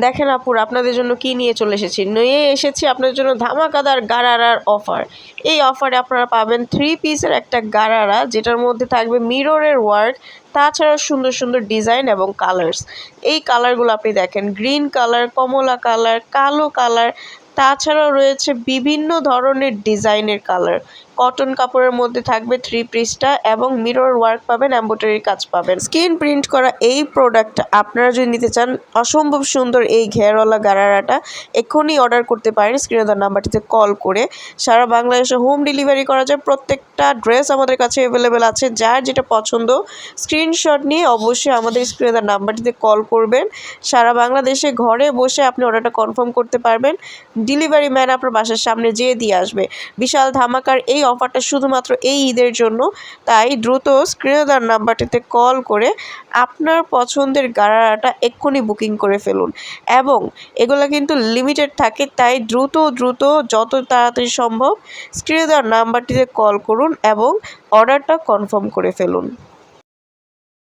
দেখেন আপুর আপনাদের জন্য কি নিয়ে চলে এসেছি আপনাদের জন্য ধামাকাদার গারারার অফার। এই অফারে আপনারা পাবেন 3 পিসের একটা গারারা, যেটার মধ্যে থাকবে মিররের ওয়ার্ক, তাছাড়াও সুন্দর সুন্দর ডিজাইন এবং কালার্স। এই কালারগুলো আপনি দেখেন, গ্রিন কালার, কমলা কালার, কালো কালার, তাছাড়াও রয়েছে বিভিন্ন ধরনের ডিজাইনের কালার। কটন কাপড়ের মধ্যে থাকবে 3 পিসটা এবং মিরর ওয়ার্ক পাবেন, এমব্রয়ডারি কাজ পাবেন। স্ক্রিন প্রিন্ট করা এই প্রোডাক্ট আপনারা যদি নিতে চান, অসম্ভব সুন্দর এই ঘেরওয়ালা গারারাটা এক্ষুনি অর্ডার করতে পারেন স্ক্রিনে দেওয়া নাম্বারটিতে কল করে। সারা বাংলাদেশে হোম ডেলিভারি করা যায়। প্রত্যেকটা ড্রেস আমাদের কাছে অ্যাভেলেবেল আছে। যার যেটা পছন্দ স্ক্রিনশট নিয়ে অবশ্যই আমাদের স্ক্রিনে দেওয়া নাম্বারটিতে কল করবেন। সারা বাংলাদেশে ঘরে বসে আপনি অর্ডারটা কনফার্ম করতে পারবেন। ডেলিভারি ম্যান আপনার বাসার সামনে যেয়ে দিয়ে আসবে। বিশাল ধামাকার এই অফারটা শুধুমাত্র এই ঈদের জন্য, তাই দ্রুত স্ক্রিনে দেওয়া নাম্বারটিতে কল করে আপনার পছন্দের গারারাটা এক্ষুনি বুকিং করে ফেলুন। এবং এগুলো কিন্তু লিমিটেড থাকে, তাই দ্রুত যত তাড়াতাড়ি সম্ভব স্ক্রিনে দেওয়া নাম্বারটিতে কল করুন এবং অর্ডারটা কনফার্ম করে ফেলুন।